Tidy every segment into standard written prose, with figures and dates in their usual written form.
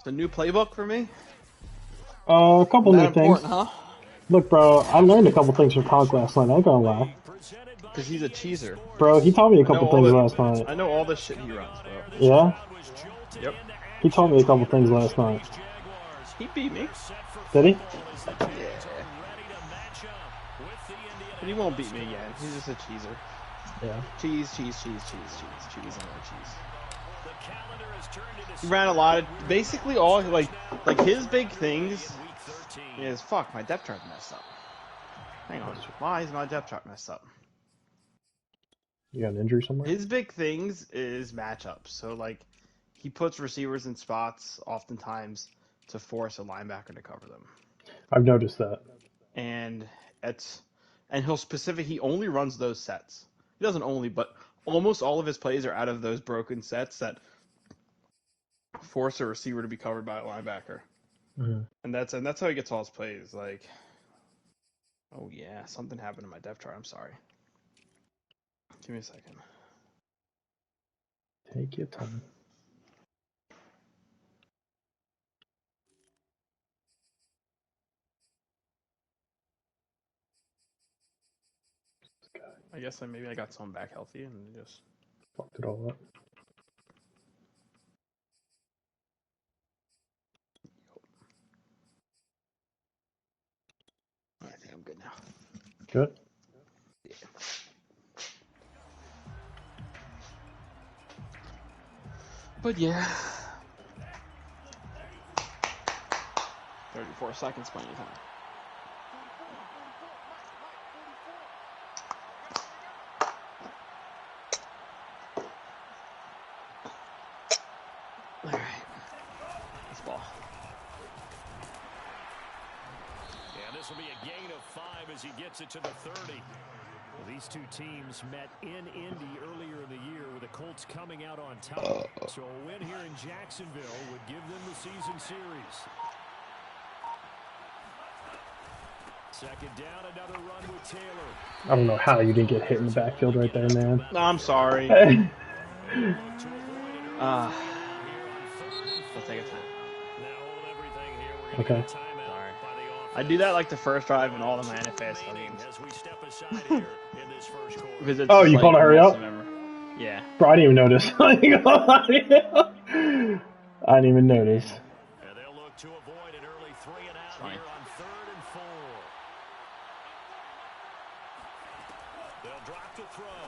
The new playbook for me? A couple new things. Huh? Look, bro, I learned a couple things from Conk last night. I ain't gonna lie. Because he's a cheeser. Bro, he taught me a couple things last night. I know all the shit he runs, bro. Yeah? Yep. He taught me a couple things last night. He beat me. Did he? Yeah. But he won't beat me again. He's just a cheeser. Yeah. Cheese, and more cheese. He ran a lot of, basically all, like his big things is, fuck, my depth chart messed up. Hang on, why is my depth chart messed up? You got an injury somewhere? His big things is matchups. So, like, he puts receivers in spots oftentimes to force a linebacker to cover them. I've noticed that. And he only runs those sets. He doesn't only, but almost all of his plays are out of those broken sets that force a receiver to be covered by a linebacker. Mm-hmm. And that's how he gets all his plays. Like, oh yeah, something happened in my depth chart. I'm sorry. Give me a second. Take your time. I guess maybe I got someone back healthy and just fucked it all up. I think I'm good now. Good? Yeah. But yeah. 34 seconds, plenty of time. All right. This ball. And this will be a gain of 5 as he gets it to the 30. Well, these two teams met in Indy earlier in the year with the Colts coming out on top. So a win here in Jacksonville would give them the season series. Second down, another run with Taylor. I don't know how you didn't get hit in the backfield right there, man. No, I'm sorry. I'll take a time. Okay. Sorry. I do that like the first drive in all of my Nfasl games. Oh, you called to hurry up? Yeah. Bro, I didn't even notice. I didn't even notice. And they'll look to avoid an early 3 and out here on 3rd and 4. They'll drop the throw.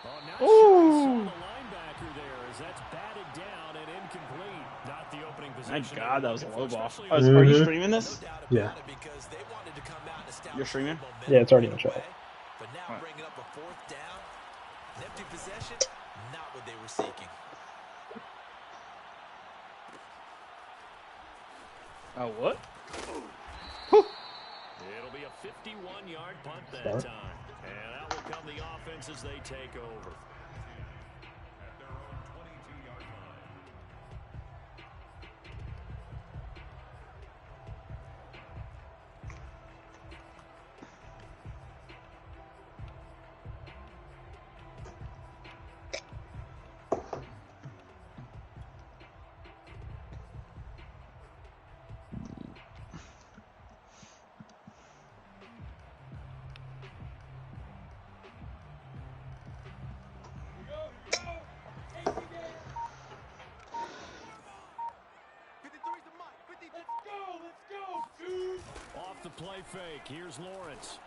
Oh, not sure the linebacker there as that's batted down and incomplete. Not the opening position. Thank God that was a low ball. Oh, are you streaming this? Yeah. You're streaming? Yeah, it's already in the chat. But now bringing up a 4th down, an empty possession, not what they were seeking. Oh, what? It'll be a 51-yard punt that time. And out will come the offense as they take over. At their own 22-yard line. Off the play fake. Here's Lawrence.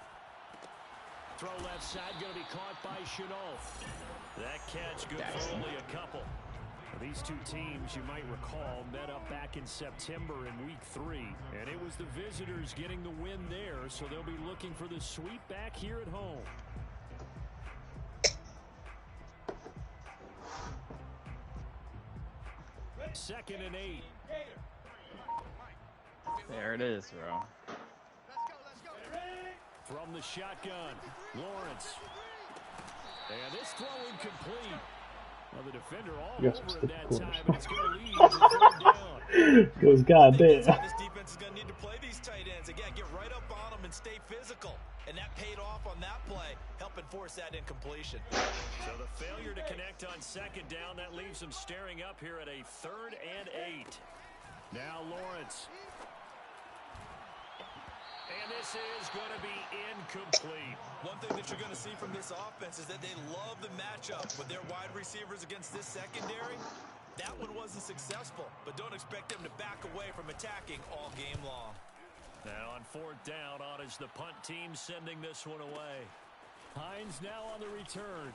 Throw left side, going to be caught by Chenault. That catch good for only a couple. These two teams, you might recall, met up back in September in Week 3. And it was the visitors getting the win there, so they'll be looking for the sweep back here at home. Second and 8. There it is, bro. From the shotgun, Lawrence. And this throw incomplete. Well, the defender all over it that time, and it's going to lead to 3rd down. Goes goddamn. This defense is going to need to play these tight ends. Again, get right up on them and stay physical. And that paid off on that play, helping force that incompletion. So the failure to connect on 2nd down, that leaves them staring up here at a 3rd and 8. Now Lawrence. And this is going to be incomplete. One thing that you're going to see from this offense is that they love the matchup with their wide receivers against this secondary. That one wasn't successful, but don't expect them to back away from attacking all game long. Now on 4th down, on is the punt team sending this one away. Hines now on the return.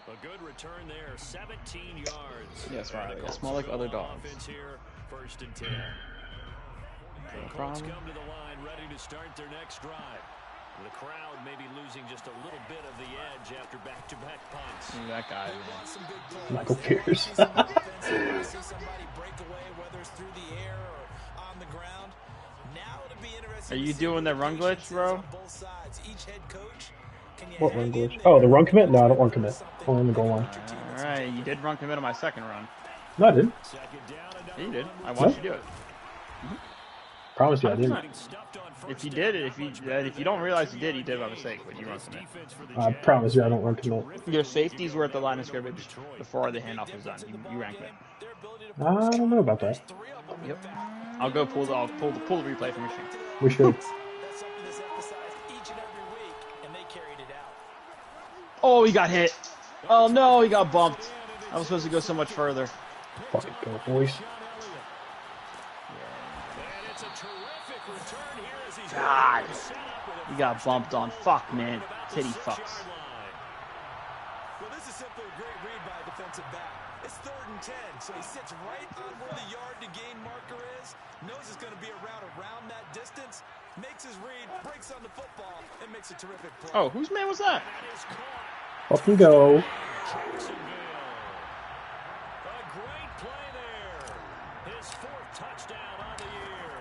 A good return there, 17 yards. Yes, right. It's more like other dogs. Offense here, 1st and 10. The Colts come to the line, ready to start their next drive. The crowd may be losing just a little bit of the edge after back-to-back punts. That guy. Michael Pierce. See somebody break away, whether it's through the air or on the ground. Now it'll be interesting. Are you doing the run glitch, bro? What run glitch? Oh, the run commit? No, I don't run commit. Only in the goal line. Alright, you did run commit on my second run. No, I didn't. Yeah, you did. I watched you do it. Promise you, I didn't. If you did it, if you don't realize you did by mistake, but you run commit. I promise you, I don't run commit. Your safeties were at the line of scrimmage before the handoff was done. You ran commit. I don't know about that. Yep. I'll pull the replay from your screen. We should. Oh, he got hit. Oh no, he got bumped. I was supposed to go so much further. Fucking go, boys. God. He got bumped on. Fuck, man. Titty fucks. Well, this is simply a great read by a defensive back. It's 3rd and 10, so he sits right on where the yard to gain marker is, knows it's going to be a route around that distance, makes his read, breaks on the football, and makes a terrific play. Oh, whose man was that? Fucking go. A great play there. His 4th touchdown on the year.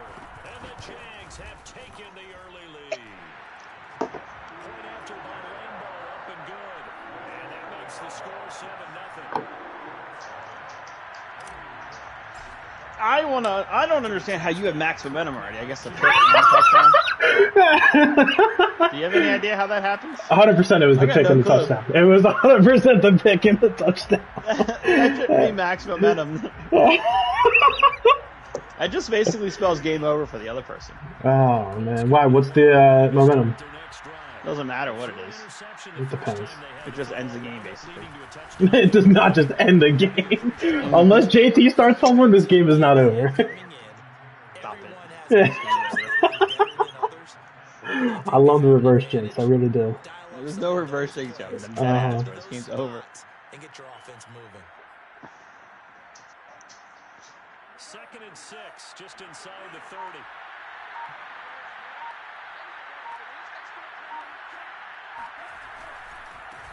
And the Jags have taken the early lead. Point after by Rainbow, up and good. And that makes the score 7-0. I don't understand how you have max momentum already. I guess the pick and touchdown. Do you have any idea how that happens? 100% it was the pick and the touchdown. It was 100% the pick and the touchdown. That should be max momentum. That just basically spells game over for the other person. Oh, man. Why? What's the momentum? Doesn't matter what it is. It depends. It just ends the game, basically. It does not just end the game. Unless JT starts fumbling, this game is not over. Stop it. I love the reverse jinx. I really do. There's no reverse jinx, Joe. This game's over. And get your offense moving. 2nd and 6, just inside the 30.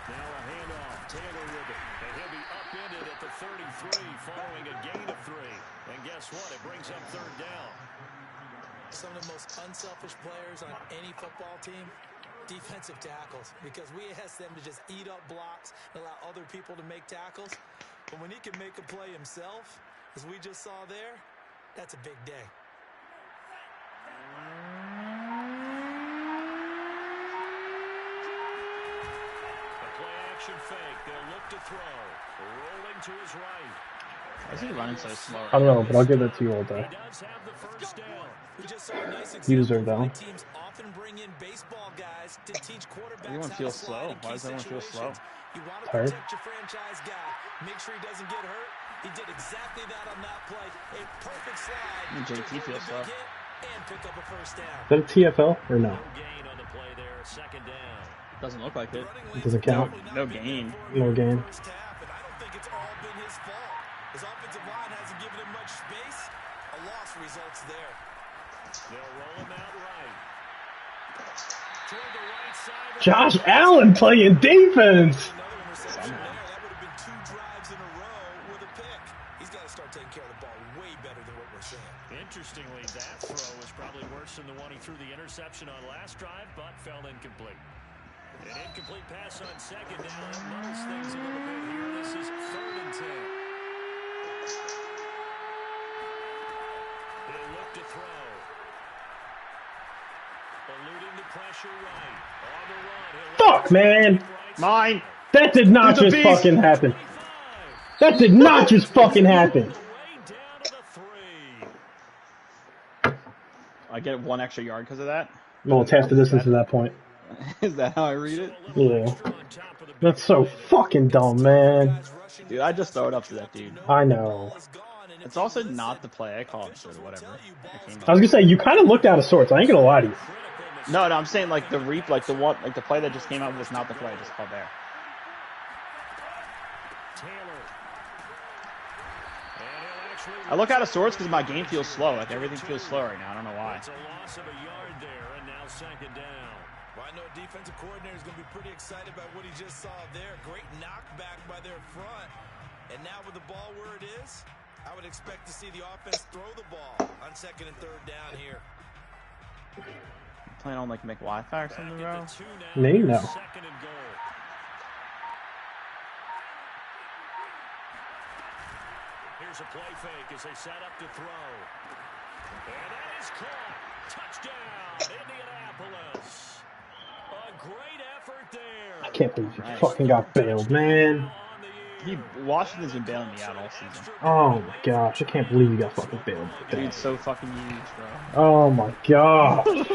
Now a handoff, Taylor with it, and he'll be upended at the 33 following a gain of 3. And guess what? It brings up 3rd down. Some of the most unselfish players on any football team, defensive tackles, because we ask them to just eat up blocks and allow other people to make tackles. But when he can make a play himself, as we just saw there, that's a big day. Action fake. They'll look to throw. Rolling to his right. Why is he running so slow? I don't know, but I'll give that to you all day. He does have the 1st down. We just saw a nice You deserve that one. teams often bring in baseball guys to teach quarterbacks. Everyone feels slow. Why does everyone feel slow? You want to Tired? protect your franchise guy. Make sure he doesn't get hurt. He did exactly that on that play. A perfect slide. JT feels slow. And pick up a 1st down. Is that a TFL or no? No gain on the play there. 2nd down. Doesn't look like it. It doesn't count. No gain. No game. First half, and I don't think it's all been his fault. His offensive line hasn't given him much space. A loss results there. They'll roll him out right. Toward the right side. Josh Allen playing defense. Another interception there. That would have been 2 drives in a row with a pick. He's got to start taking care of the ball way better than what we're seeing. Interestingly, that throw was probably worse than the one he threw the interception on last drive, but fell incomplete. An incomplete pass on 2nd down. That muddles things a little bit here. This is 3rd and 10. They'll look to throw. Eluding the pressure right. On the run. Fuck, man. Mine. That did not just fucking happen. That did not just fucking happen. I get 1 extra yard because of that. Well, it's half the distance at that point. Is that how I read it? Yeah. That's so fucking dumb, man. Dude, I just throw it up to that dude. I know. It's also not the play I called, so whatever. I was gonna say, you kind of looked out of sorts. I ain't gonna lie to you. No, I'm saying like the the play that just came out was not the play I just called there. I look out of sorts because my game feels slow. Like everything feels slow right now. I don't know why. It's a loss of a yard there, and now 2nd down. Well, I know defensive coordinator is going to be pretty excited about what he just saw there. Great knockback by their front. And now with the ball where it is, I would expect to see the offense throw the ball on 2nd and 3rd down here. Playing on like McWi-Fi or something, bro? Me? No. 2nd and goal. Here's a play fake as they set up to throw. And that is caught. Touchdown, Indianapolis. A great effort there. I can't believe you fucking got bailed, man. Washington's been bailing me out all season. Oh my gosh, I can't believe you got fucking bailed. Dude's so fucking huge, bro. Oh my gosh.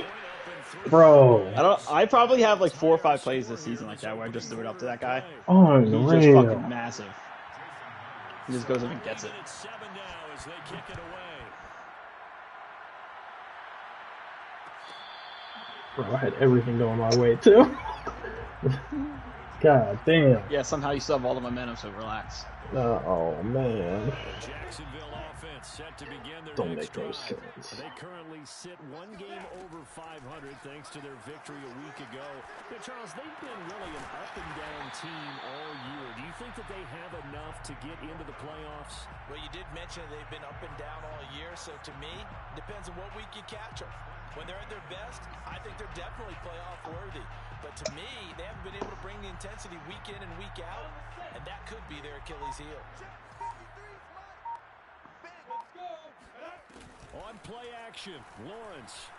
Bro. I probably have like 4 or 5 plays this season like that where I just threw it up to that guy. Oh, He's just fucking massive. He just goes up and gets it. Bro, I had everything going my way too. God damn. Yeah, somehow you still have all the momentum, so relax. Oh man. Jacksonville offense set to begin their Don't next make no drive. sense. They currently sit 1 game over 500 thanks to their victory a week ago. But Charles, they've been really an up and down team all year. Do you think that they have enough to get into the playoffs? Well, you did mention they've been up and down all year, so to me, depends on what week you catch them. When they're at their best, I think they're definitely playoff worthy. But to me, they haven't been able to bring the intensity week in and week out, and that could be their Achilles heel. On play action, Lawrence.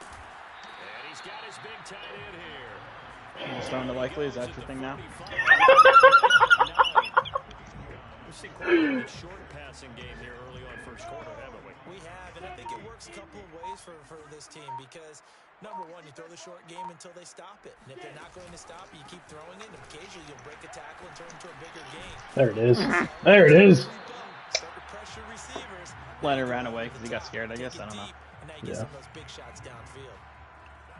And he's got his big tight end here. He's throwing the likely. Is that your thing now? We've seen quite a bit of short passing game here early on first quarter, haven't we? We have, and I think it works a couple of ways for this team because, number one, you throw the short game until they stop it. And if they're not going to stop it, you keep throwing it, and occasionally you'll break a tackle and turn it into a bigger game. There it is. There it is. Start to pressure receivers. Leonard ran away because he got scared, I guess. I don't know. And now you get some of those big shots downfield.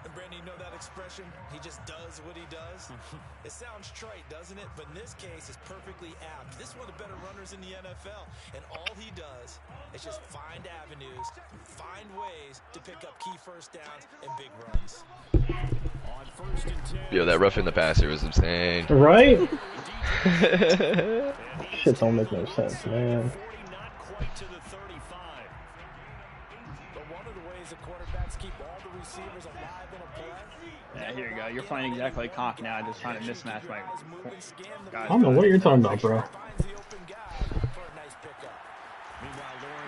And Brandon, you know that expression? He just does what he does. It sounds trite, doesn't it? But in this case, it's perfectly apt. This is one of the better runners in the NFL. And all he does is just find avenues, find ways to pick up key first downs and big runs. On 1st and 10. Yo, that roughing the passer was insane. Right? Shit don't make no sense, man. Not quite to the 35. But one of the ways the quarterbacks keep all the receivers alive in a play. Yeah, here you go. You're playing exactly like Conk now. Just trying to mismatch my guys. I don't know what you're talking about, bro.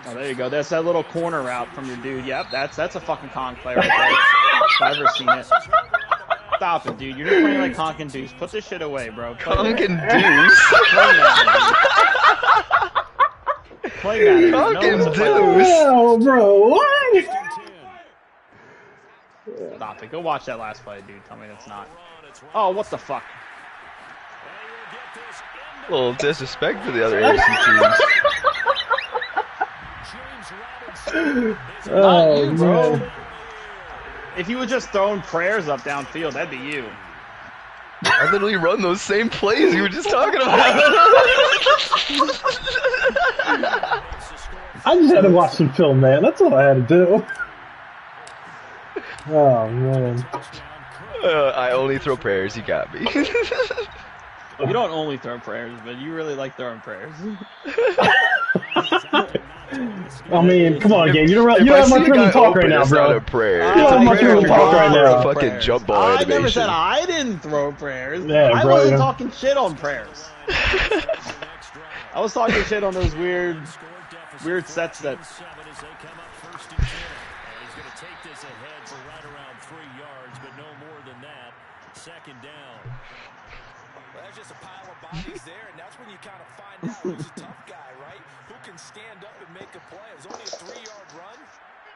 Oh, there you go. That's that little corner route from your dude. Yep, that's a fucking Conk play right there. If I've ever seen it. Stop it, dude. You're just playing like Conk and Deuce. Put this shit away, bro. Conk and Deuce? Play that. Conk and Deuce? Oh, bro, what? Stop it. Go watch that last play, dude. Tell me that's not. Oh, what the fuck? A little disrespect to the other AFC teams. Oh, you, bro. If you were just throwing prayers up downfield, that'd be you. I literally run those same plays you were just talking about. I just had to watch some film, man. That's all I had to do. Oh, man. I only throw prayers, you got me. You don't only throw prayers, but you really like throwing prayers. I mean, come on, gang. You don't have much room to talk right now, bro. Not a prayer. You don't have much room to talk right now. A fucking jump ball I animation. never said I didn't throw prayers. Yeah, I bro, wasn't talking shit on prayers. I was talking shit on those weird sets that. He's going to take this ahead for right around 3 yards, but no more than that. 2nd down. Well, there's just a pile of bodies there, and that's when you kind of find out who's a tough guy, right? Who can stand up and make a play. It was only a 3-yard run,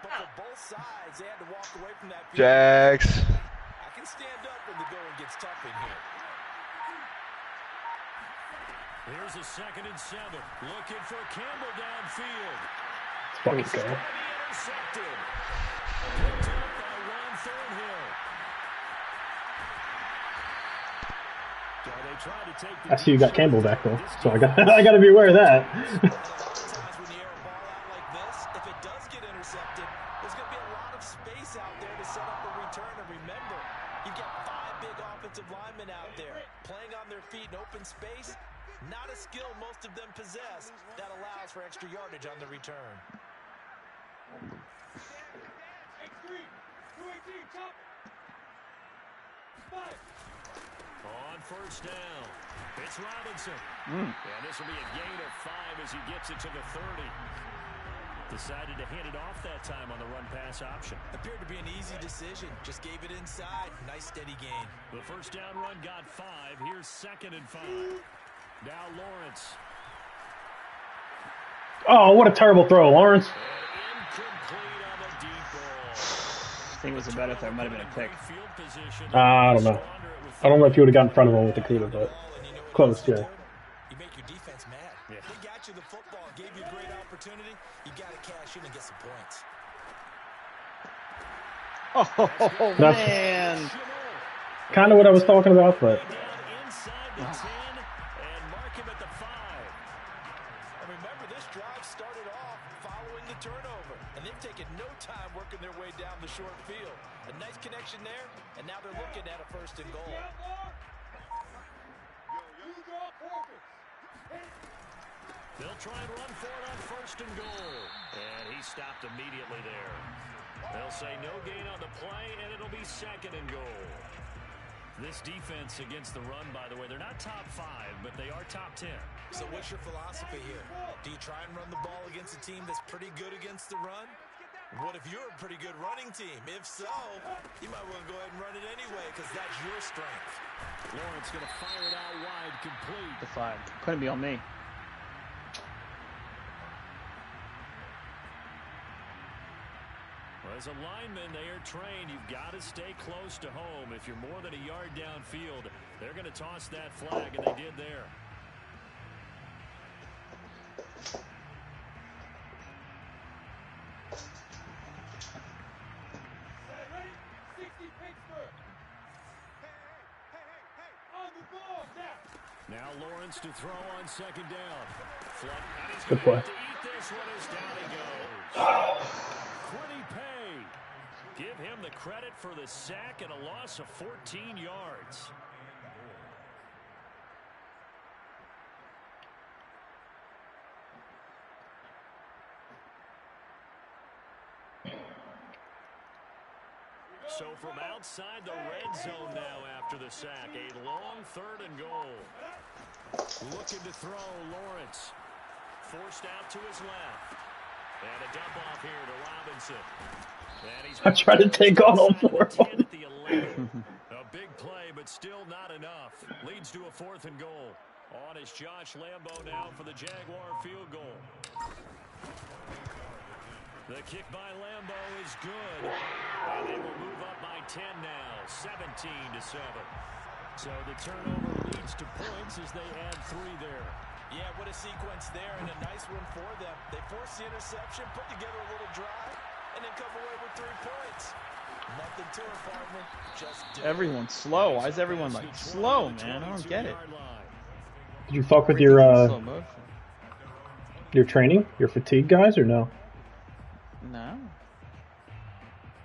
But for both sides, they had to walk away from that. Jax. I can stand up when the going gets tough in here. Here's a 2nd and 7. Looking for Campbell downfield. Let's fucking go. Intercepted. Picked up by Ron Thornhill. So they try to take the I see you got Campbell back though, so I gotta be aware of that. Times when you air a ball out like this, if it does get intercepted, there's going to be a lot of space out there to set up a return. And remember, you've got 5 big offensive linemen out there playing on their feet in open space. Not a skill most of them possess that allows for extra yardage on the return. On 1st down, it's Robinson. And this will be a gain of 5 as he gets it to the 30. Decided to hand it off that time on the run-pass option. Appeared to be an easy decision. Just gave it inside. Nice steady gain. The 1st down run got 5. Here's 2nd and 5. Now Lawrence. Oh, what a terrible throw, Lawrence. Incomplete on the deep ball. I think it was a better throw. It might have been a pick. Field position. I don't know. I don't know if you would have gotten in front of him with the Cuda, but close, yeah. You make your defense mad. They got you the football, gave you a great opportunity. You got to cash in and get some points. Oh, That's man. kind of what I was talking about, but Inside the 10 and mark him at the 5. And remember, this drive started off following the turnover, and they've taken no time working their way down the short field. A nice connection there, and now they're looking at a 1st and goal. They'll try and run for it on 1st and goal. And he stopped immediately there. They'll say no gain on the play, and it'll be 2nd and goal. This defense against the run, by the way, they're not top 5, but they are top 10. So what's your philosophy here? Do you try and run the ball against a team that's pretty good against the run? What if you're a pretty good running team? If so, you might want to go ahead and run it anyway because that's your strength. Lawrence going to fire it out wide, complete. The 5. Couldn't be on me. As a lineman, they are trained. You've got to stay close to home. If you're more than a yard downfield, they're going to toss that flag, and they did there. Now Lawrence to throw on 2nd down. good play. To eat this one as down he goes. Quiddy Pay. Give him the credit for the sack and a loss of 14 yards. So from outside the red zone now after the sack, a long 3rd and goal. Looking to throw, Lawrence. Forced out to his left. And a dump off here to Robinson. And he's I tried to take on all 4 of them. A big play, but still not enough. Leads to a 4th and goal. On is Josh Lambo now for the Jaguar field goal. The kick by Lambo is good. And they will move up by 10 now, 17-7. So the turnover leads to points as they add 3 there. Yeah, what a sequence there, and a nice one for them. They force the interception, put together a little drive, and then come away with 3 points. Nothing to it, partner. Just do it. Everyone's slow. Why is everyone like slow, man? I don't get it. Did you fuck with Everything's in slow motion. your training, your fatigue guys, or no? No.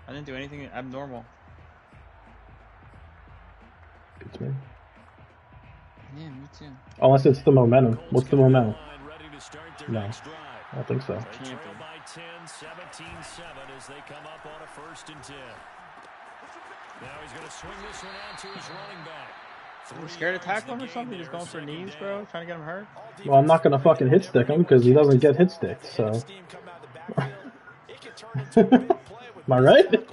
I didn't do anything abnormal. Beats me. Yeah, me too. Unless it's the momentum. What's the momentum? Ready to start their No, next drive. I don't think so. They trail by 10, 17-7 as they come up on a 1st and 10. Now he's going to swing this one out to his running back. You scared to tackle him or something? Just going for knees, bro? Trying to get him hurt? Well, I'm not gonna fucking hit stick him because he doesn't get hit sticked. So, am I right?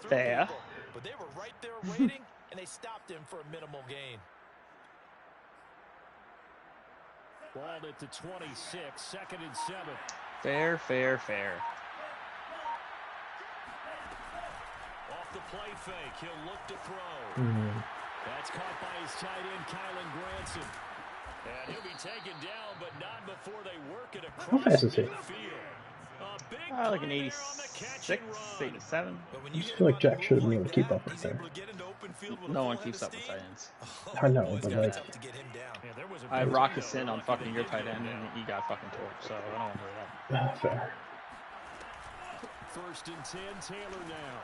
Fair. But they were right there waiting, and they stopped him for a minimal gain. Balled at the 26, 2nd and 7. Fair, fair, fair. the play fake. He'll look to throw. That's caught by his tight end, Kylan Granson. And he'll be taken down, but not before they work it across How fast is he? midfield. Like an 86, 87. I just feel like Jack should have been able to keep up right there. No one keeps up with tight ends. I know, but like, I rocked a sin on fucking your tight end, and he got fucking torched, so I don't want to worry that. fair. First and 10, Taylor now.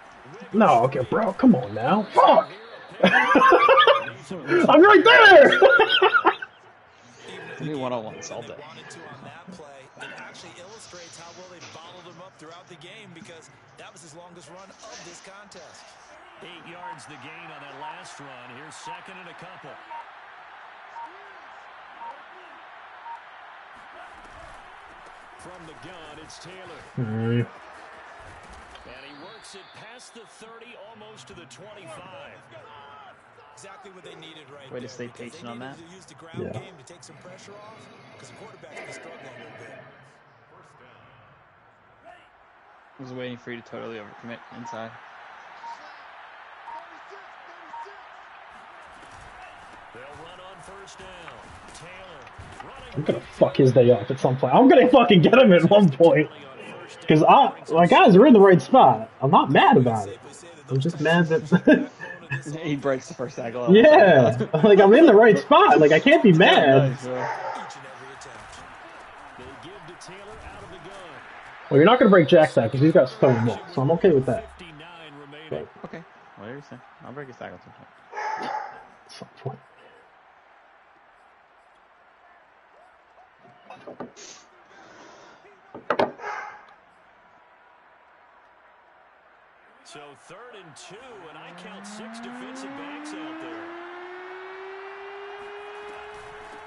No, okay, bro, come on now. Fuck! I'm right there! Give me one-on-ones all day. It actually illustrates how well they bottled him up throughout the game because that was his longest run of this contest. 8 yards the gain on that last run. Here's second and a couple. From the gun, it's Taylor. And he works it past the 30, almost to the 25. Exactly what they needed right Way there. to stay patient on that. To use the ground game to take some pressure off because the quarterback's been struggling a little bit. I was waiting for you to totally overcommit inside. They'll run on first down. Taylor running. I'm gonna fuck his day off at some point. I'm gonna fucking get him at one point. Because my guys are in the right spot. I'm not mad about it. I'm just mad that... He breaks the first tackle. Yeah, like I'm in the right spot. Like I can't be mad. Each and every attempt. They give to Taylor out of the gun. Well, you're not gonna break Jack's tackle because he's got stone wall, so I'm okay with that. 59 remaining. Okay, whatever you say. I'll break his tackle sometime. At some point. So 3rd and 2, and I count 6 defensive backs out there.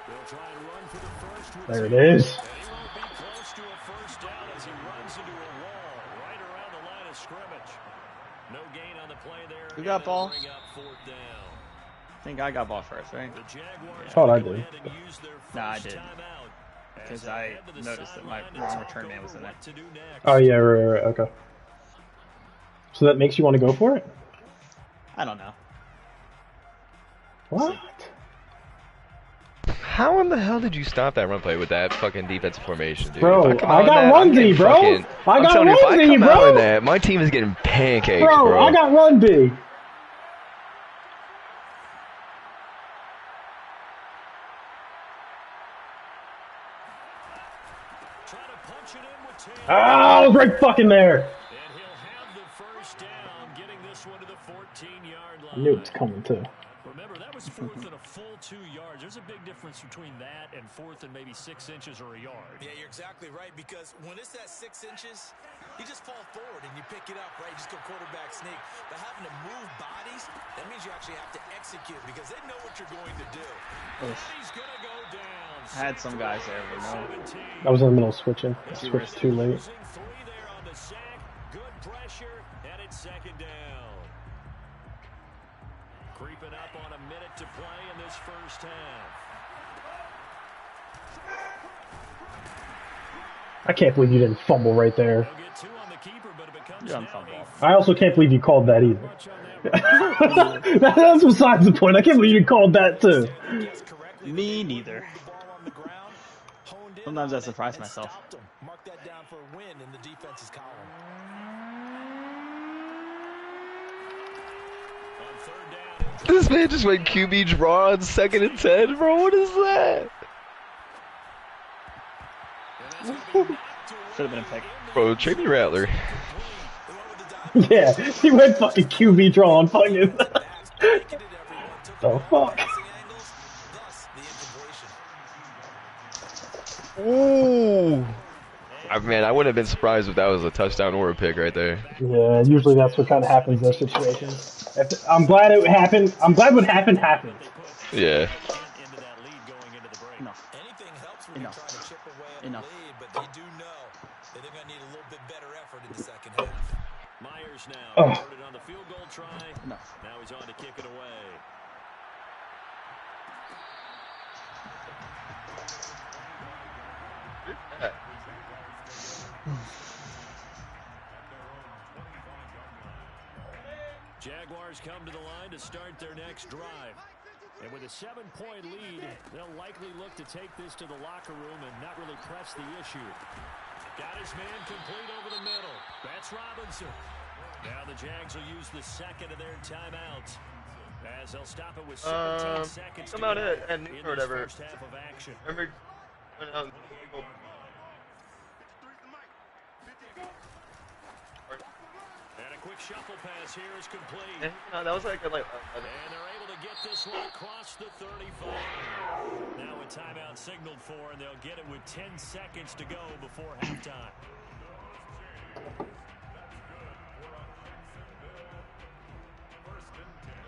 They'll try and run for the first. There it is. And he won't be close to a first down as he runs into a wall right around the line of scrimmage. No gain on the play there. Who got ball? Bring up 4th down. I think I got ball first, right? The Jaguars Thought I go did. ahead and use their Nah, I first didn't. timeout as Because they I head to the noticed that my sideline and wrong talk return man over was in there. what to do next. Oh yeah, right. Okay. So that makes you want to go for it? I don't know. What? How in the hell did you stop that run play with that fucking defensive formation, dude? Bro, If come I out in got that, I'm run getting D, bro. fucking- I I'm got telling you, if run I D, come out in bro. that, my team is getting pancakes, Bro, bro. I got run B. Try to punch it in with Taylor. Ah, I was right fucking there. And he'll have the first down, getting this one to the 14-yard line. I knew it was coming too. Remember, that was 4th and a full 2 yards. There's a big difference between that and 4th and maybe 6 inches or a yard. Yeah, you're exactly right because when it's that 6 inches, you just fall forward and you pick it up, right? You just go quarterback sneak. But having to move bodies, that means you actually have to execute because they know what you're going to do. He's going to go down. I had some guys there, but no. I was in the middle of switching. I switched too late. Losing 3 there on the sack. Good pressure, and it's 2nd down. Creeping up on a minute to play in this first half. I can't believe you didn't fumble right there. They'll get 2 on the keeper, but it becomes You don't now fumble. a I also can't believe you called that either. much on that run. That's besides the point. I can't believe you called that too. Me neither. Sometimes I surprise myself. Mark that down for a win in the defense's column. On 3rd down, This man just went QB draw on 2nd and 10, bro. What is that? Should have been a pick. Bro, trade me Rattler. Yeah, he went fucking QB draw on fucking. The fuck? Ooh. Man, I wouldn't have been surprised if that was a touchdown or a pick right there. Yeah, usually that's what kind of happens in those situations. I'm glad it happened. I'm glad what happened happened. Yeah. into that lead going into the break. Enough. Anything helps when Enough. you're trying to chip away at Enough. the lead, but they do know that they're going to need a little bit better effort in the second half. Myers now Oh. started on the field goal try. Enough. Now he's on to kick it away. Jaguars come to the line to start their next drive. And with a 7-point lead, they'll likely look to take this to the locker room and not really press the issue. Got his man complete over the middle. That's Robinson. Now the Jags will use the second of their timeouts, as they'll stop it with 17 seconds to go in this first half of action. Remember when And a quick shuffle pass here is complete. that was like and they're able to get this one across the 35. Now a timeout signaled for, and they'll get it with 10 seconds to go before halftime.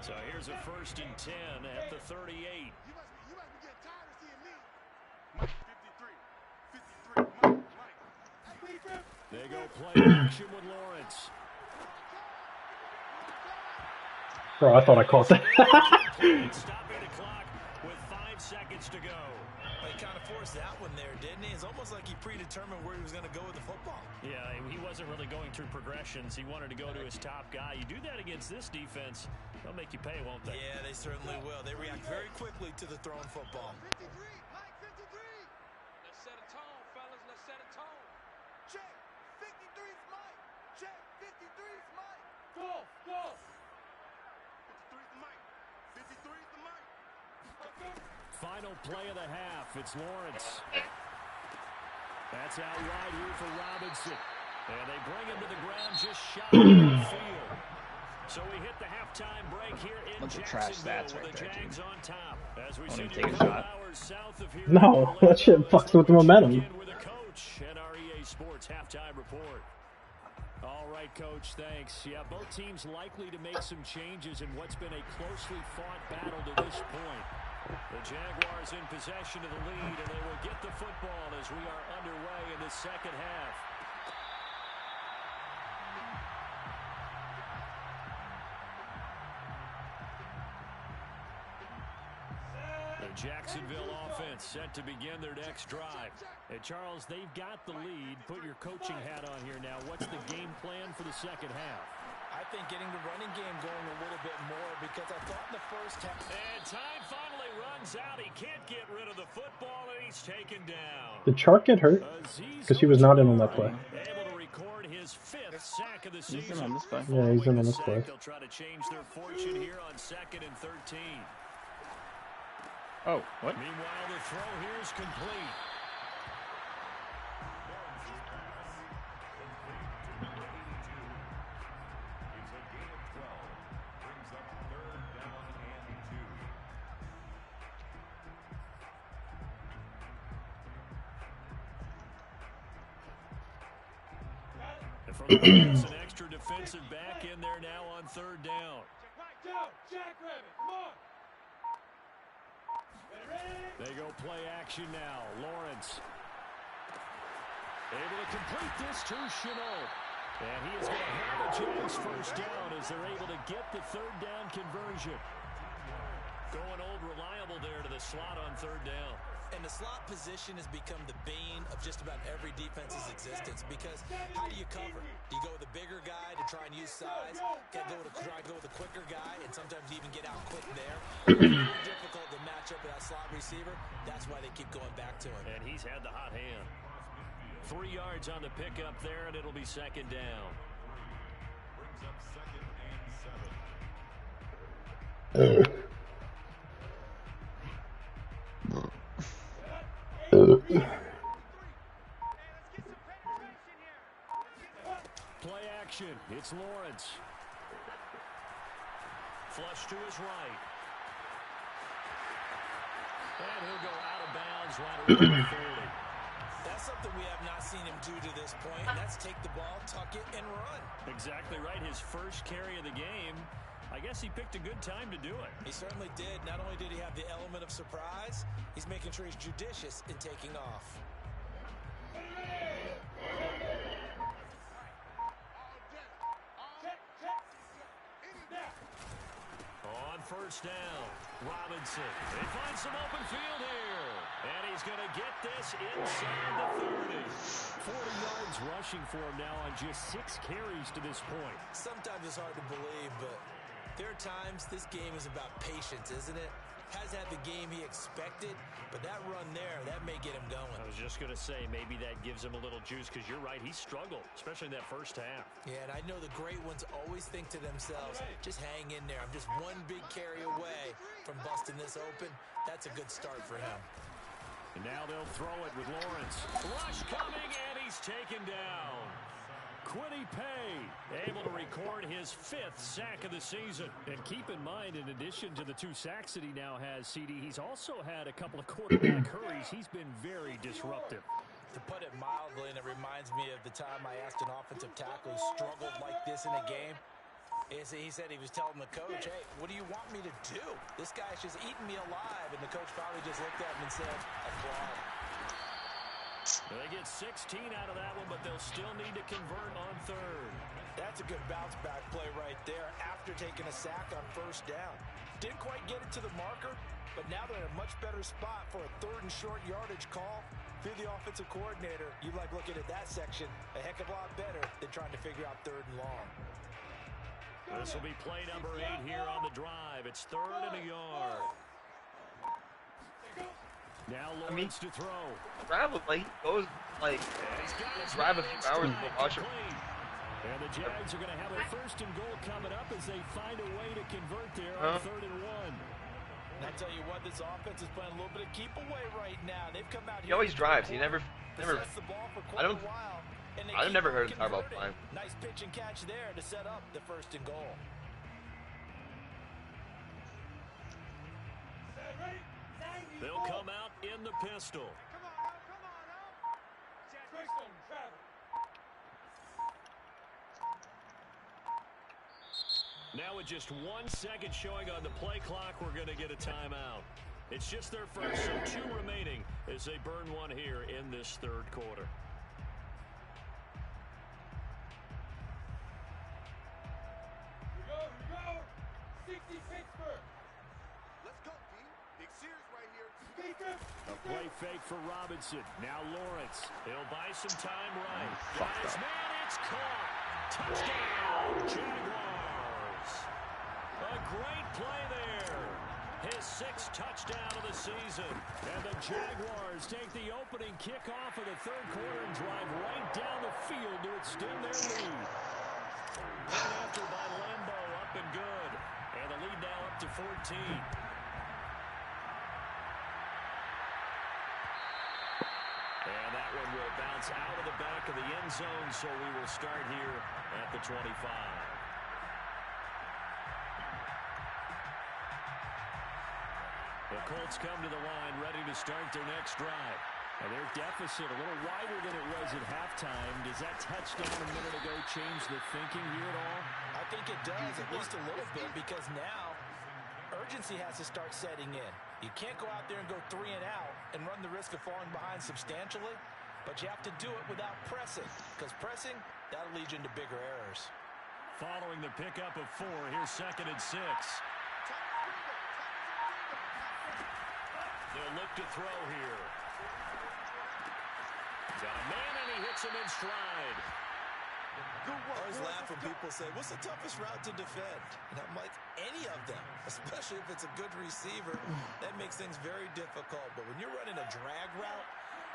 So here's a 1st and 10 at the 38. They go play action with Lawrence. Bro, I thought I caught that. Stopping the clock with 5 seconds to go. He kind of forced that one there, didn't he? It's almost like he predetermined where he was going to go with the football. Yeah, he wasn't really going through progressions. He wanted to go to his top guy. You do that against this defense, they'll make you pay, won't they? Yeah, they certainly will. They react very quickly to the thrown football. 53, Mike 53. Let's set a tone, fellas. Let's set a tone. Check. 53's Mike. Check. 53's Mike. Go. 53's the Mike. 53's the Mike. Final play of the half. It's Lawrence. That's out wide here for Robinson. And they bring him to the ground just shy of the field. So we hit the halftime break here in Jacksonville with the Jags on top. As we see take a shot. hours south of here. No, that shit fucks with the momentum. With a coach and our EA Sports halftime report. All right, Coach, thanks. Yeah, both teams likely to make some changes in what's been a closely fought battle to this point. The Jaguars in possession of the lead, and they will get the football as we are underway in the second half. The Jacksonville offense set to begin their next drive. And Charles, they've got the lead. Put your coaching hat on here now. What's the game plan for the second half? I think getting the running game going a little bit more, because I thought in the first half. And time finally runs out. He can't get rid of the football, and he's taken down. Did Chark get hurt? Because he was not in on that play. Able to record his 5th sack of the season. He's in on this play. Yeah, he's in on this play. They'll try to change their fortune here on 2nd and 13. Oh, what? Meanwhile, the throw here is complete. And from the pass, an extra defensive back in there now on 3rd down. Jackrabbit, come on. They go play action now. Lawrence able to complete this to Chenault. And he is going to have the Jags 1st down as they're able to get the 3rd down conversion. Going old reliable there to the slot on 3rd down. And the slot position has become the bane of just about every defense's existence, because how do you cover? Do you go with a bigger guy to try and use size? Try to go with a quicker guy and sometimes even get out quick there? It's very difficult to match up with that slot receiver. That's why they keep going back to him. And he's had the hot hand. 3 yards on the pickup there, and it'll be 2nd down. Brings up 2nd and 7. Play action. It's Lawrence. Flush to his right. And he'll go out of bounds right around the 30. That's something we have not seen him do to this point, and that's take the ball, tuck it, and run. Exactly right. His first carry of the game. I guess he picked a good time to do it. He certainly did. Not only did he have the element of surprise, he's making sure he's judicious in taking off. On 1st down, Robinson. They find some open field here. And he's going to get this inside the 30. 40 yards rushing for him now on just 6 carries to this point. Sometimes it's hard to believe, but There are times this game is about patience, isn't it? Has had the game he expected, but that run there, that may get him going. I was just going to say, maybe that gives him a little juice, because you're right, he struggled, especially in that first half. Yeah, and I know the great ones always think to themselves, just hang in there. I'm just one big carry away from busting this open. That's a good start for him. And now they'll throw it with Lawrence. Rush coming, and he's taken down. Quiddy Pay able to record his 5th sack of the season. And keep in mind, in addition to the 2 sacks that he now has, CD, he's also had a couple of quarterback hurries. He's been very disruptive. To put it mildly, and it reminds me of the time I asked an offensive tackle who struggled like this in a game. He said he was telling the coach, hey, what do you want me to do? This guy's just eating me alive. And the coach probably just looked at him and said, applaud. They get 16 out of that one, but they'll still need to convert on 3rd. That's a good bounce-back play right there after taking a sack on 1st down. Didn't quite get it to the marker, but now they're in a much better spot for a 3rd and short yardage call. If you're the offensive coordinator, you like looking at that section a heck of a lot better than trying to figure out 3rd and long. This will be play number 8 here on the drive. It's 3rd and a yard. Now Lawrence to throw. Probably goes like drive a few hours to watch him. And the Jags are going to have a 1st and goal coming up as they find a way to convert there on 3rd and 1. And I tell you what, this offense is playing a little bit of keep away right now. They've come out here. He always drives. He never. I've never heard him talk about flying. Nice pitch and catch there to set up the 1st and goal. They'll come out in the pistol. Come on now. Jackson, travel. Now with just 1 second showing on the play clock, we're going to get a timeout. It's just their first, so 2 remaining as they burn one here in this 3rd quarter. Here we go. 60 Pittsburgh. Let's go, D. Big series right here. A play fake for Robinson. Now Lawrence. He'll buy some time right. Got his man, it's caught. Touchdown, Jaguars. A great play there. His 6th touchdown of the season. And the Jaguars take the opening kickoff of the 3rd quarter and drive right down the field to extend their lead. Run after by Lambeau, up and good. And the lead now up to 14. And that one will bounce out of the back of the end zone, so we will start here at the 25. The Colts come to the line, ready to start their next drive. And their deficit a little wider than it was at halftime. Does that touchdown a minute ago change the thinking here at all? I think it does, at least a little bit, because now urgency has to start setting in. You can't go out there and go 3 and out and run the risk of falling behind substantially, but you have to do it without pressing, because pressing, that'll lead you into bigger errors. Following the pickup of 4, here's 2nd and 6. They'll look to throw here. Got a man, and he hits him in stride. I always laugh when people say, what's the toughest route to defend? And I'm like, any of them, especially if it's a good receiver. That makes things very difficult. But when you're running a drag route,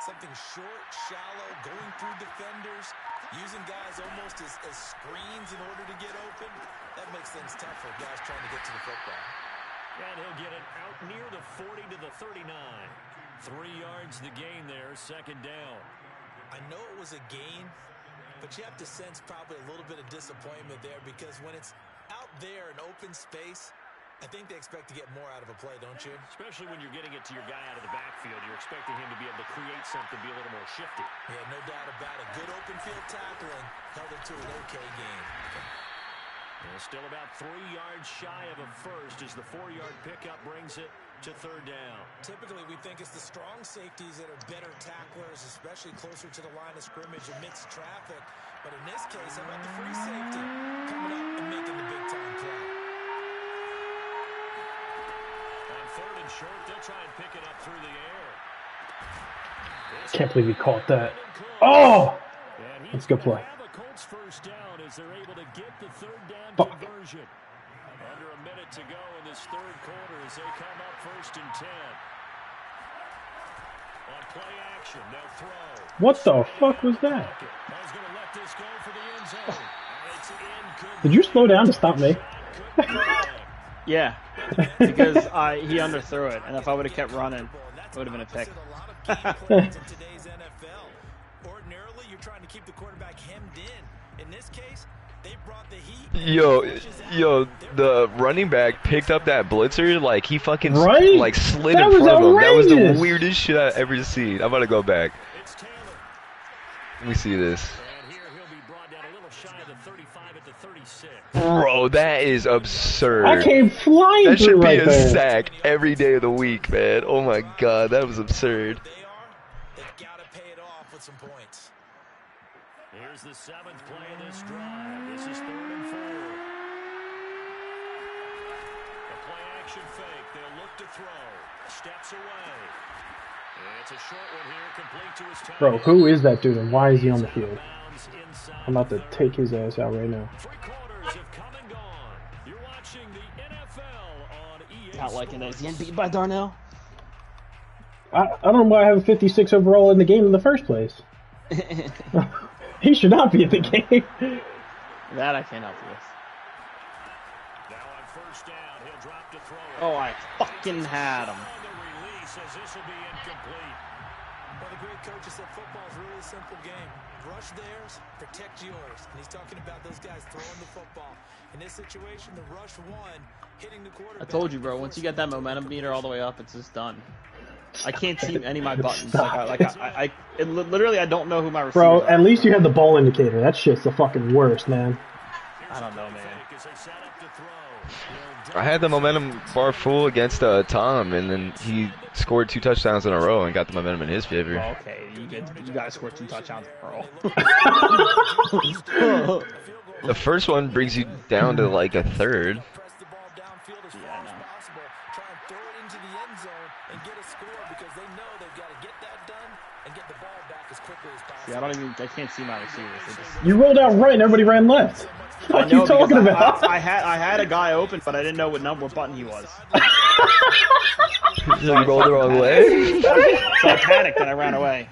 something short, shallow, going through defenders, using guys almost as screens in order to get open, that makes things tough for guys trying to get to the football. And he'll get it out near the 40 to the 39. 3 yards the gain there, 2nd down. I know it was a gain, but you have to sense probably a little bit of disappointment there, because when it's out there in open space, I think they expect to get more out of a play, don't you? Especially when you're getting it to your guy out of the backfield. You're expecting him to be able to create something, be a little more shifty. Yeah, no doubt about it. Good open field tackling held it to an okay game. And still about 3 yards shy of a first as the 4-yard pickup brings it to 3rd down. Typically, we think it's the strong safeties that are better tacklers, especially closer to the line of scrimmage amidst traffic. But in this case, how about the free safety coming up and making the big-time play? On 3rd and short, they'll try and pick it up through the air. Can't believe he caught that. Oh! That's a good play. Colts first down as they're able to get the 3rd down Fuck. conversion. Under a minute to go in this third quarter as they come up 1st and 10. On play action, they'll throw. What the fuck was that? Ball's gonna let this go for the end zone. And it's incomplete. Did you slow down to stop me? Yeah, because he underthrew it, and if I would have kept running, it would have been a pick. Ordinarily, you're trying to keep the quarterback hemmed in. In this case, they brought the heat. Yo, the running back picked up that blitzer like he fucking Right? like slid That in was front of him. That was the outrageous. weirdest shit I've ever seen. I'm about to go back. Let me see this. And here he'll be brought down a little shy of the 35 at the 36. Bro, that is absurd. I came flying That through should be right a there. sack every day of the week, man. Oh my god, that was absurd. They've got to pay it off with some points. Here's the 7th play of this drive. This is 3rd and 4. The play action fake. They'll look to throw. Steps away. It's a short one here, complete to his tight Bro, end. who is that dude and why is he on the field? Bounds inside I'm about to 30. take his ass out right now. 3 quarters have come and gone. You're watching the NFL on EA Not liking that. Is he Sports. getting beat by Darnell? I don't know why I have a 56 overall in the game in the first place. He should not be in the game. That I can't help you with. Now on 1st down, he'll drop to throw. Oh, I fucking had him. On the release as this will be incomplete. Well, the great coach has said football is a really simple game. Rush theirs, protect yours. And he's talking about those guys throwing the football. In this situation, the rush one, hitting the I quarterback. told you, bro. Once you get that momentum meter all the way up, it's just done. I can't see any of my buttons. Literally, I don't know who my receivers Bro, are. at least you have the ball indicator. That shit's the fucking worst, man. I don't know, man. As they set up to throw. I had the momentum bar full against Tom, and then he scored 2 touchdowns in a row and got the momentum in his favor. Oh, okay, you guys scored 2 touchdowns in a row. The first one brings you down to like a third. Press the ball downfield as Yeah, far I know. as possible. Try and throw it into the end zone and get a score because they know they've got to get that done and get the ball back as quickly as possible. I can't see my receivers. They just, You rolled out right and everybody ran left. What I are you know talking because about? I had a guy open, but I didn't know what button he was. You rolled the wrong way? So I panicked and I ran away.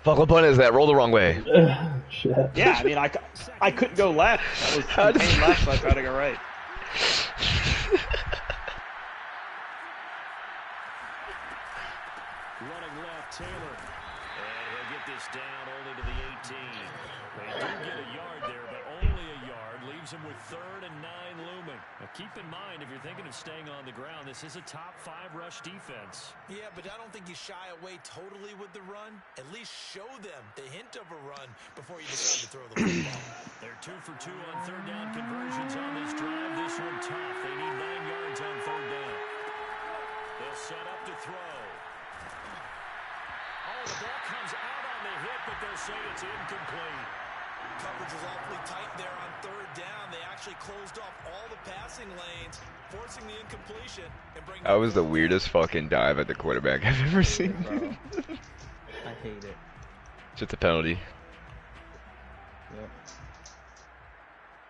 Fuck, what button is that? Roll the wrong way. Shit. Yeah, I mean, I couldn't go left. I was contained left, so I tried to go right. Running left, Taylor. And he'll get this down only to the 18. They do get a yard there, but only a yard. Leaves him with 3rd and 9 looming. Now keep in mind, if you're thinking of staying on the ground, this is a top 5 rush defense. Yeah, but I don't think you shy away totally with the run. At least show them the hint of a run before you decide to throw the football. They're 2 for 2 on 3rd down conversions on this drive. This one tough. They need 9 yards on 3rd down. They'll set up to throw. Oh, the ball comes out on the hit, but they'll say it's incomplete. Coverage was awfully tight there on 3rd down. They actually closed off all the passing lanes, forcing the incompletion and bringing. That was the weirdest fucking dive at the quarterback I've ever seen. Bro. I hate it. Just a penalty. Yep.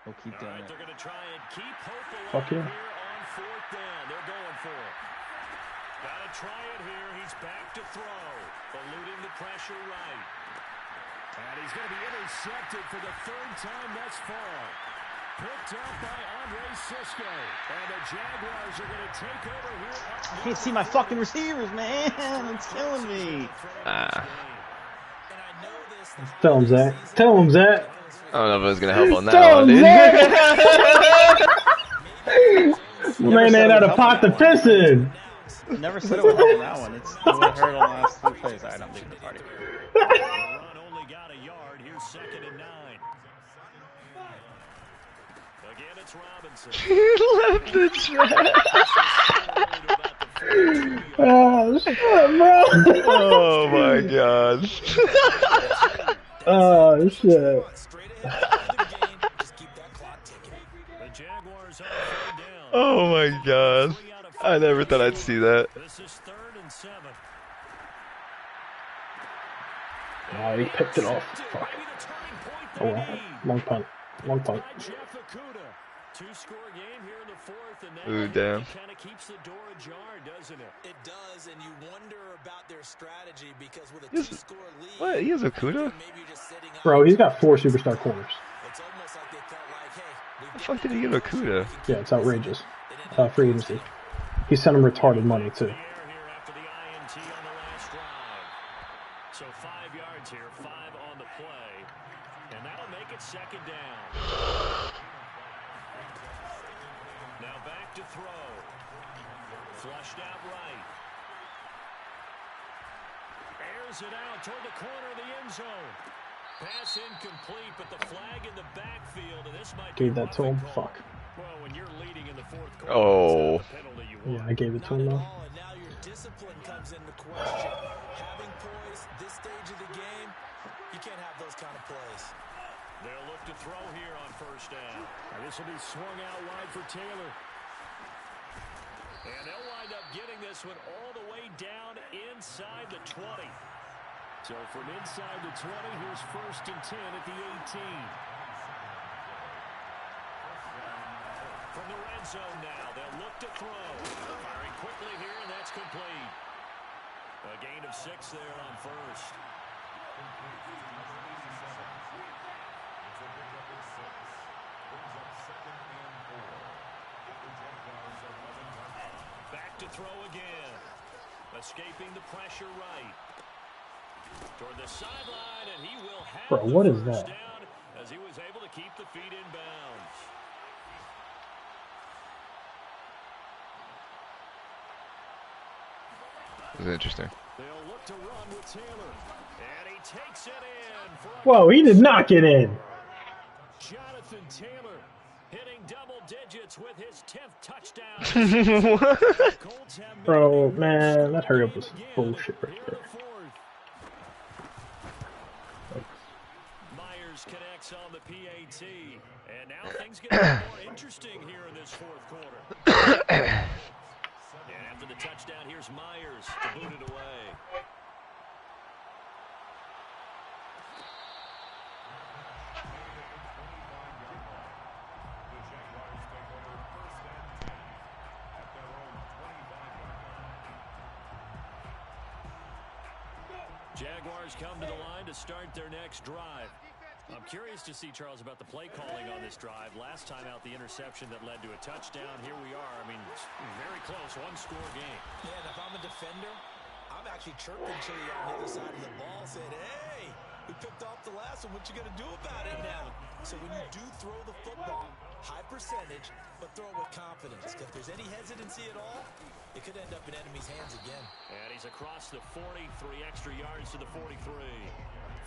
We'll keep All doing right, it. they're going to try and keep hope alive Fuck yeah. here on 4th down. They're going for it. Got to try it here. He's back to throw. Eluding the pressure right. And he's going to be intercepted for the 3rd time thus far. Picked up by Andre Cisco. And the Jaguars are going to take over here. I can't see my fucking receivers, man. It's killing me. Ah. And I know this. Tell him, Zach. Tell him, Zach. I don't know if it was gonna help on that Tell one, him, dude. Zach. Man had a pot to piss in. I never said it would help on that one. It would have hurt on the last 3 plays. Alright, I'm leaving the party. The run only got a yard. Here's 2nd and 9. Again, it's Robinson. He left the track. Oh, shit, bro. Oh my gosh. Oh, shit. Straight ahead of the game. Just keep that clock ticking. The Jaguars on 3rd down. Oh my gosh. I never thought I'd see that. This is 3rd and 7. Oh, he picked it off. Fuck. Maybe the turning point Oh, they well. need. Long punt. Long punt. By Jeff Okudah. Two-score game here in the fourth, and that Ooh, damn. kind of keeps the door ajar, doesn't it? It does, and you wonder about their strategy because with a Yes. two-score lead, What? He has a Kuda? maybe you're just sitting Bro, he's got 4 superstar corners. It's almost like they felt like, hey, The fuck did he get a Kuda? Yeah, it's outrageous. Free agency. He sent him retarded money, too. Here after the INT on the last drive. So 5 yards here, 5 on the play, and that'll make it second down. Now back to throw. Flushed out right. Airs it out toward the corner of the end zone. Pass incomplete, but the flag in the backfield, and this might Gave that to him. Fuck. Well, when you're leading in the fourth quarter, Oh. that's not the penalty you want. Yeah, I gave it to him, though. And now your discipline comes into question. Having poise this stage of the game, you can't have those kind of plays. They'll look to throw here on first down. This will be swung out wide for Taylor. And they'll wind up getting this one all the way down inside the 20. So from inside the 20, here's 1st and 10 at the 18. From the red zone now, they'll look to throw. Firing quickly here, and that's complete. A gain of 6 there on first. Back to throw again. Escaping the pressure right. Toward the sideline, and he will have Bro, what the is first that? down as he was able to keep the feet in bounds. This is interesting. They'll look to run with Taylor, and he takes it in. For a Whoa, he did not get in. Jonathan Taylor hitting double digits with his 10th touchdown. What? Colts have made Bro, a man, that hurry up was again bullshit right here in there. the fourth. Myers connects on the PAT, and now things get a little more interesting here in this fourth quarter. And after the touchdown, here's Myers to boot it away. Jaguars come to the line to start their next drive. I'm curious to see, Charles, about the play calling on this drive. Last time out, the interception that led to a touchdown. Here we are. I mean, very close, one-score game. Yeah, and if I'm a defender, I'm actually chirping to you on the other side of the ball, saying, hey, we picked off the last one. What you going to do about it now? So when you do throw the football, high percentage, but throw it with confidence. If there's any hesitancy at all, it could end up in enemy's hands again. And he's across the 40, 3 extra yards to the 43.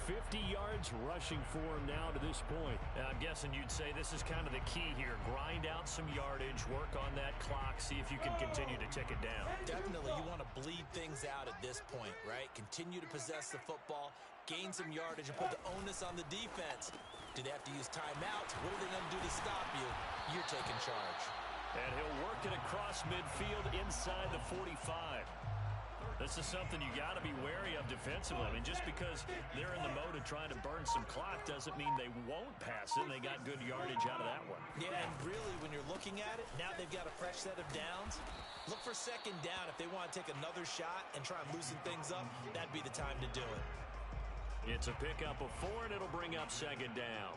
50 yards rushing for him now to this point. I'm guessing you'd say this is kind of the key here. Grind out some yardage, work on that clock, see if you can continue to tick it down. Definitely, you want to bleed things out at this point, right? Continue to possess the football, gain some yardage, and put the onus on the defense. Do they have to use timeouts? What are they going to do to stop you? You're taking charge. And he'll work it across midfield inside the 45. This is something you got to be wary of defensively. I mean, just because they're in the mode of trying to burn some clock doesn't mean they won't pass it. They got good yardage out of that one. Yeah, and really, when you're looking at it, now they've got a fresh set of downs. Look for second down. If they want to take another shot and try and loosen things up, that'd be the time to do it. It's a pickup of 4, and it'll bring up second down.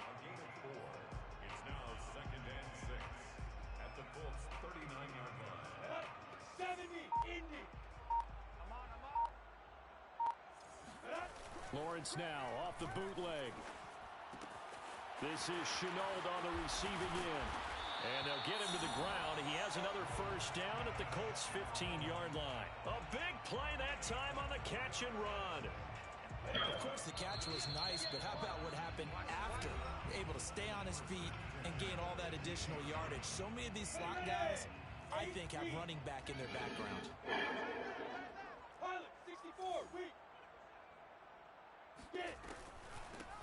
A gain of 4. It's now 2nd and 6 at the Colts 39-yard line. 70, Indy. Lawrence now off the bootleg. This is Shenault on the receiving end. And they'll get him to the ground. He has another first down at the Colts' 15-yard line. A big play that time on the catch and run. Of course, the catch was nice, but how about what happened after? Able to stay on his feet and gain all that additional yardage. So many of these slot guys, I think, have running back in their background. Pilot, 64, weak.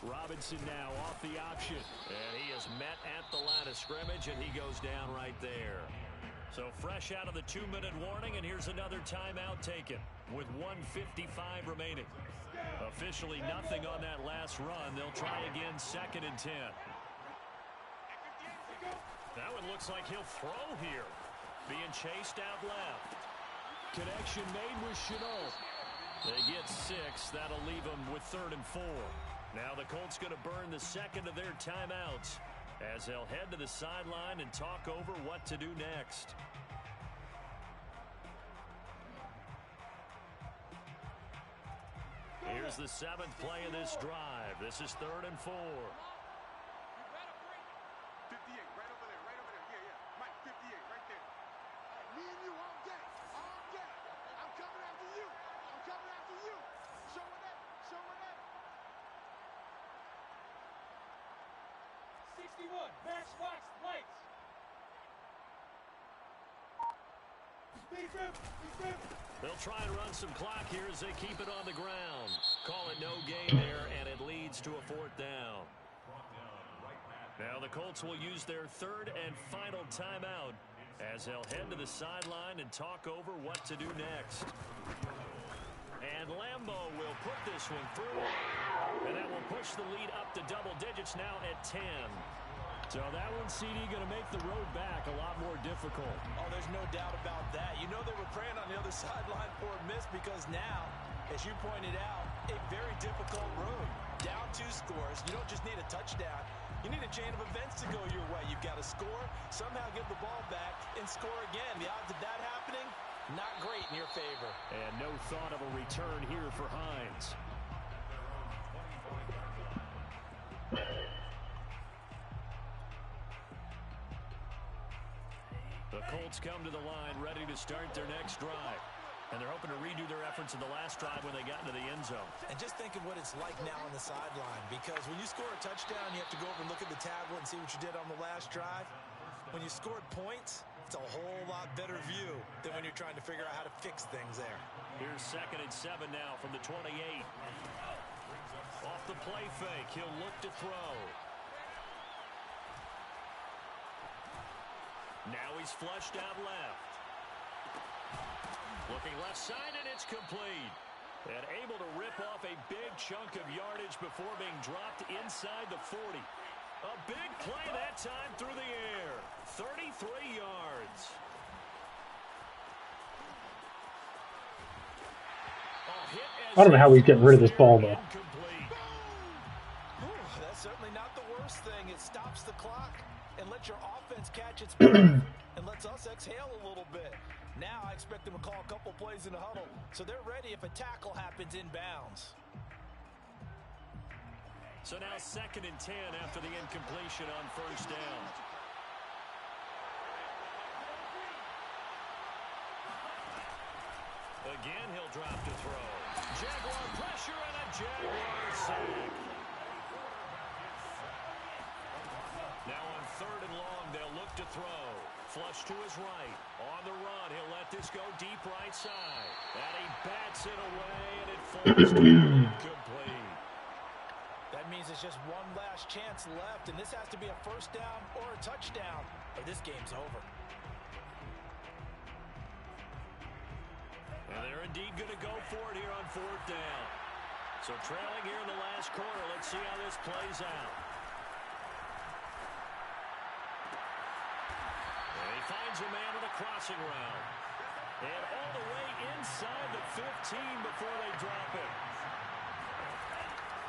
Robinson now off the option. And he is met at the line of scrimmage, and he goes down right there. So fresh out of the 2-minute warning, and here's another timeout taken with 1:55 remaining. Officially nothing on that last run. They'll try again, 2nd and 10. Now it looks like he'll throw here. Being chased out left. Connection made with Chenault. They get 6. That'll leave them with 3rd and 4. Now the Colts going to burn the second of their timeouts as they'll head to the sideline and talk over what to do next. Here's the 7th play of this drive. This is 3rd and 4. 58, right over there, right over there. Yeah, yeah. Mike, 58, right there. Me and you all day, all day. I'm coming after you. I'm coming after you. Show her that. Show her that. 61, matchbox lights. They'll try and run some clock here as they keep it on the ground. Call it no gain there, and it leads to a 4th down. Now the Colts will use their 3rd and final timeout as they'll head to the sideline and talk over what to do next. And Lambeau will put this one through, and that will push the lead up to double digits now at 10. So that one, CD, going to make the road back a lot more difficult. Oh, there's no doubt about that. You know they were praying on the other sideline for a miss because now, as you pointed out, a very difficult road. Down 2 scores. You don't just need a touchdown. You need a chain of events to go your way. You've got to score, somehow give the ball back, and score again. The odds of that happening, not great in your favor. And no thought of a return here for Hines. The Colts come to the line ready to start their next drive. And they're hoping to redo their efforts in the last drive when they got into the end zone. And just think of what it's like now on the sideline, because when you score a touchdown, you have to go over and look at the tablet and see what you did on the last drive. When you scored points, it's a whole lot better view than when you're trying to figure out how to fix things there. Here's 2nd and 7 now from the 28. Off the play fake, he'll look to throw. Now he's flushed out left. Looking left side, and it's complete. And able to rip off a big chunk of yardage before being dropped inside the 40. A big play that time through the air. 33 yards. I don't know how he's getting rid of this ball, though. That's certainly not the worst thing. It stops the clock and lets your offense catch its breath and lets us exhale a little bit. Now I expect them to call a couple plays in the huddle, so they're ready if a tackle happens inbounds. So now 2nd and 10 after the incompletion on 1st down. Again, he'll drop to throw. Jaguar pressure and a Jaguar sack. Now on 3rd and long, they'll look to throw. Flush to his right. On the run, he'll let this go deep right side. And he bats it away, and it falls to incomplete. That means it's just one last chance left, and this has to be a 1st down or a touchdown, or this game's over. And they're indeed going to go for it here on 4th down. So trailing here in the last quarter, let's see how this plays out. And he finds a man with a crossing route. And all the way inside the 15 before they drop it.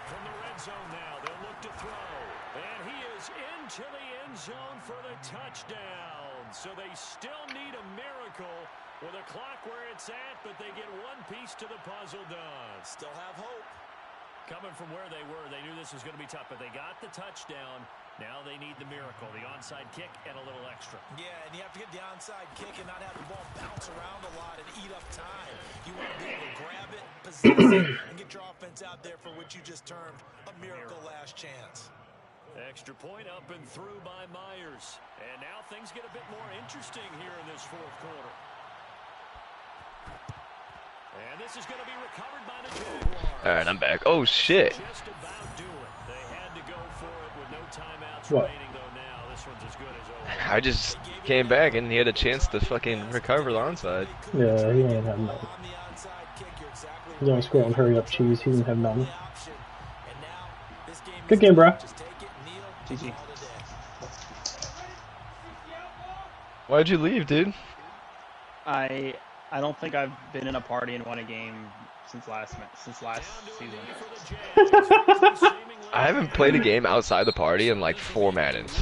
From the red zone now, they'll look to throw. And he is into the end zone for the touchdown. So they still need a miracle with a clock where it's at, but they get one piece to the puzzle done. Still have hope. Coming from where they were, they knew this was going to be tough, but they got the touchdown. Now they need the miracle, the onside kick and a little extra. Yeah, and you have to get the onside kick and not have the ball bounce around a lot and eat up time. You want to be able to grab it, possess it, and get your offense out there for what you just termed a miracle last chance. Extra point up and through by Myers. And now things get a bit more interesting here in this 4th quarter. And this is going to be recovered by the Jaguars. All right, I'm back. Oh, shit. Just about do it. They had to go for it with no timeouts What? remaining, though now this one's as good as over. I just came back, and he had a chance to fucking recover the onside. Yeah, he didn't have nothing. He's only scoring hurry up cheese. He didn't have nothing. Good game, bro. GG. Why'd you leave, dude? I don't think I've been in a party and won a game since last season. I haven't played a game outside the party in like 4 Maddens.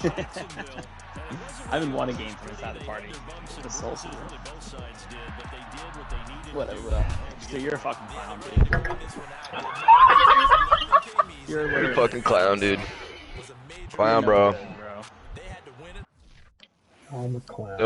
I haven't won a game from inside the party this whole season. Whatever, bro. Dude, you're a fucking clown, dude. You're a fucking clown, dude. Clown, bro. I'm a clown.